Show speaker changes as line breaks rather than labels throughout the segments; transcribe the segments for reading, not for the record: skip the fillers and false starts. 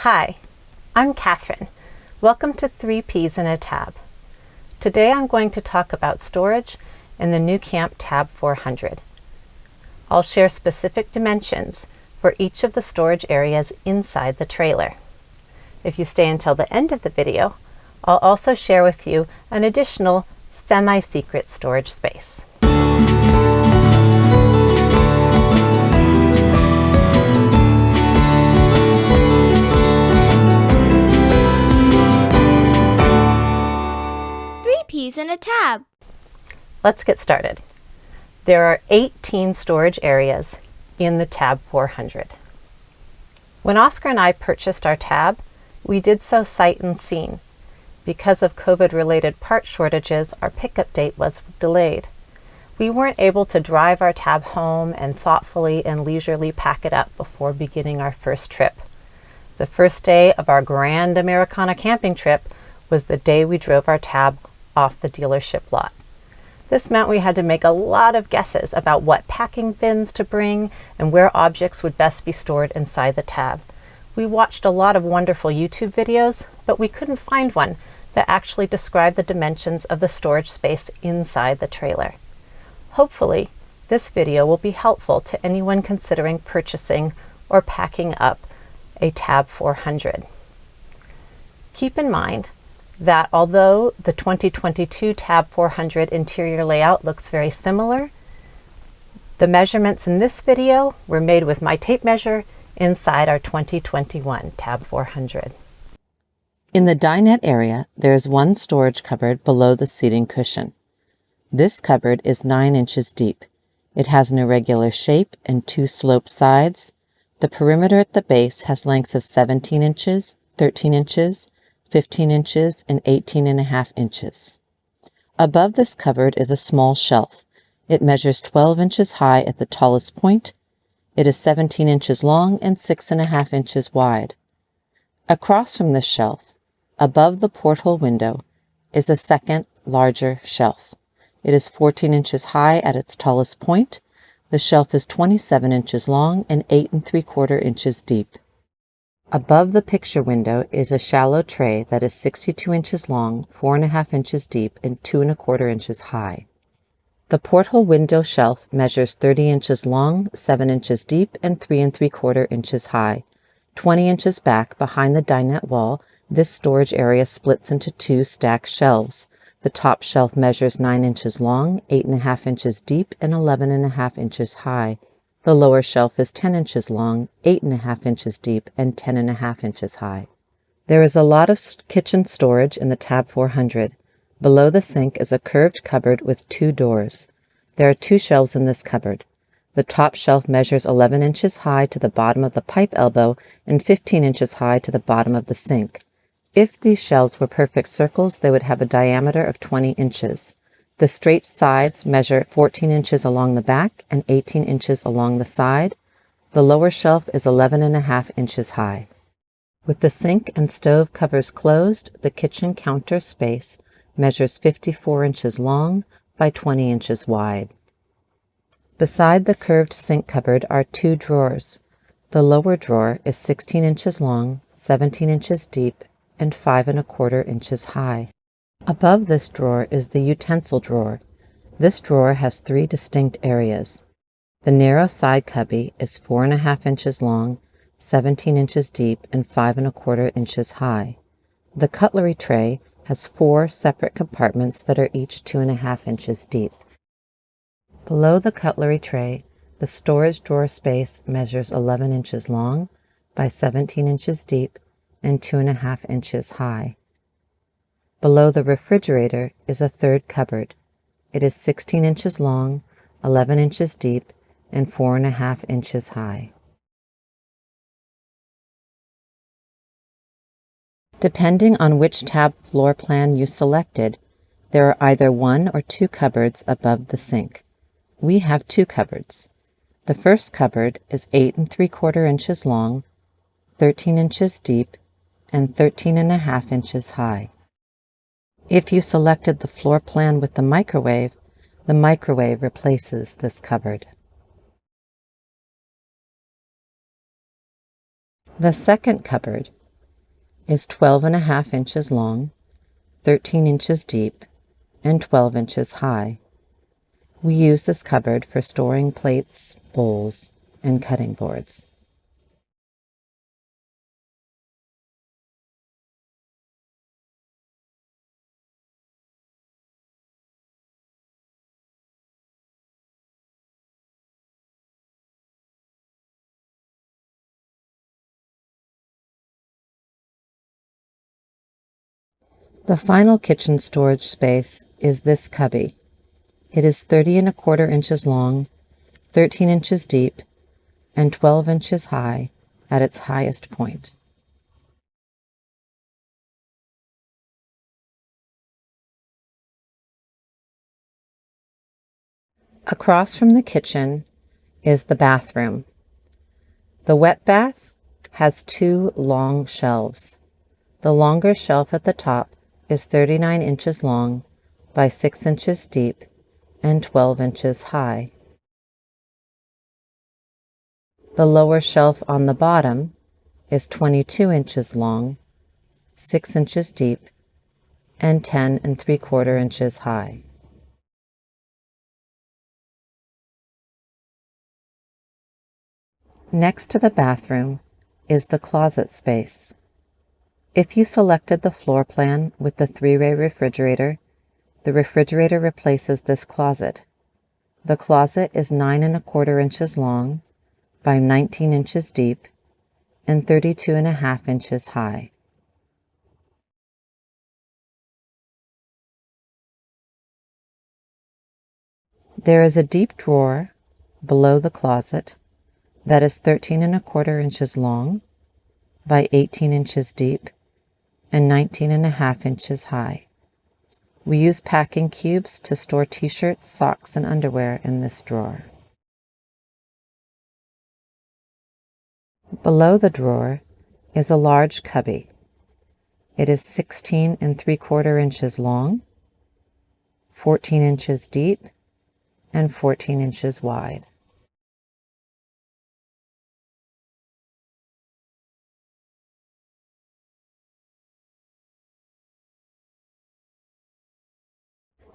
Hi, I'm Catherine. Welcome to 3 Ps in a Tab. Today I'm going to talk about storage in the nuCamp Tab 400. I'll share specific dimensions for each of the storage areas inside the trailer. If you stay until the end of the video, I'll also share with you an additional semi-secret storage space.
Ps in a tab.
Let's get started. There are 18 storage areas in the Tab 400. When Oscar and I purchased our tab, we did so sight unseen. Because of COVID-related part shortages, our pickup date was delayed. We weren't able to drive our tab home and thoughtfully and leisurely pack it up before beginning our first trip. The first day of our Grand Americana camping trip was the day we drove our tab off the dealership lot. This meant we had to make a lot of guesses about what packing bins to bring and where objects would best be stored inside the tab. We watched a lot of wonderful YouTube videos, but we couldn't find one that actually described the dimensions of the storage space inside the trailer. Hopefully, this video will be helpful to anyone considering purchasing or packing up a Tab 400. Keep in mind that although the 2022 Tab 400 interior layout looks very similar, the measurements in this video were made with my tape measure inside our 2021 Tab 400.
In the dinette area, there is one storage cupboard below the seating cushion. This cupboard is 9 inches deep. It has an irregular shape and 2 sloped sides. The perimeter at the base has lengths of 17 inches, 13 inches, 15 inches, and 18.5 inches. Above this cupboard is a small shelf. It measures 12 inches high at the tallest point. It is 17 inches long and 6.5 inches wide. Across from this shelf, above the porthole window, is a second, larger shelf. It is 14 inches high at its tallest point. The shelf is 27 inches long and 8 3/4 inches deep. Above the picture window is a shallow tray that is 62 inches long, 4.5 inches deep, and 2 1/4 inches high. The porthole window shelf measures 30 inches long, 7 inches deep, and 3 3/4 inches high. 20 inches back behind the dinette wall, this storage area splits into 2 stacked shelves. The top shelf measures 9 inches long, 8.5 inches deep, and 11.5 inches high. The lower shelf is 10 inches long, 8.5 inches deep, and 10.5 inches high. There is a lot of kitchen storage in the Tab 400. Below the sink is a curved cupboard with 2 doors. There are 2 shelves in this cupboard. The top shelf measures 11 inches high to the bottom of the pipe elbow and 15 inches high to the bottom of the sink. If these shelves were perfect circles, they would have a diameter of 20 inches. The straight sides measure 14 inches along the back and 18 inches along the side. The lower shelf is 11.5 inches high. With the sink and stove covers closed, the kitchen counter space measures 54 inches long by 20 inches wide. Beside the curved sink cupboard are 2 drawers. The lower drawer is 16 inches long, 17 inches deep, and 5 1/4 inches high. Above this drawer is the utensil drawer. This drawer has 3 distinct areas. The narrow side cubby is 4.5 inches long, 17 inches deep, and 5 1/4 inches high. The cutlery tray has 4 separate compartments that are each 2.5 inches deep. Below the cutlery tray, the storage drawer space measures 11 inches long by 17 inches deep and 2.5 inches high. Below the refrigerator is a third cupboard. It is 16 inches long, 11 inches deep, and 4.5 inches high. Depending on which tab floor plan you selected, there are either 1 or 2 cupboards above the sink. We have 2 cupboards. The first cupboard is 8 3/4 inches long, 13 inches deep, and 13.5 inches high. If you selected the floor plan with the microwave replaces this cupboard. The second cupboard is 12.5 inches long, 13 inches deep, and 12 inches high. We use this cupboard for storing plates, bowls, and cutting boards. The final kitchen storage space is this cubby. It is 30.25 inches long, 13 inches deep, and 12 inches high at its highest point. Across from the kitchen is the bathroom. The wet bath has two long shelves. The longer shelf at the top is 39 inches long by 6 inches deep and 12 inches high. The lower shelf on the bottom is 22 inches long, 6 inches deep, and 10.75 inches high. Next to the bathroom is the closet space. If you selected the floor plan with the 3-way refrigerator, the refrigerator replaces this closet. The closet is 9.25 inches long by 19 inches deep and 32.5 inches high. There is a deep drawer below the closet that is 13.25 inches long by 18 inches deep and 19.5 inches high. We use packing cubes to store t-shirts, socks, and underwear in this drawer. Below the drawer is a large cubby. It is 16.75 inches long, 14 inches deep, and 14 inches wide.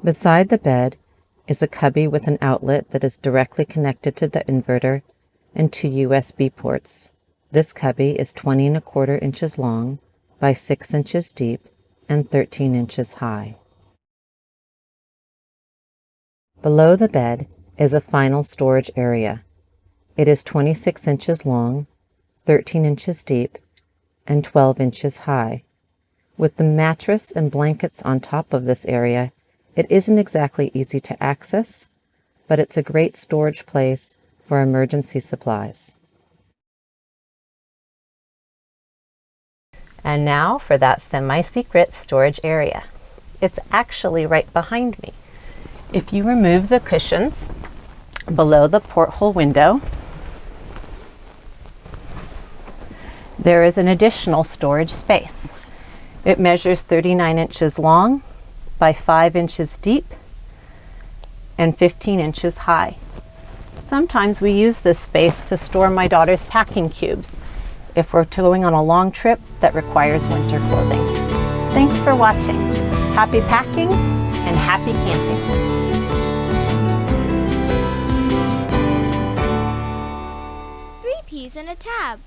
Beside the bed is a cubby with an outlet that is directly connected to the inverter and two USB ports. This cubby is 20.25 inches long by 6 inches deep and 13 inches high. Below the bed is a final storage area. It is 26 inches long, 13 inches deep, and 12 inches high. With the mattress and blankets on top of this area, it isn't exactly easy to access, but it's a great storage place for emergency supplies.
And now for that semi-secret storage area. It's actually right behind me. If you remove the cushions below the porthole window, there is an additional storage space. It measures 39 inches long by 5 inches deep and 15 inches high. Sometimes we use this space to store my daughter's packing cubes if we're going on a long trip that requires winter clothing. Thanks for watching. Happy packing and happy camping.
3 peas in a tab.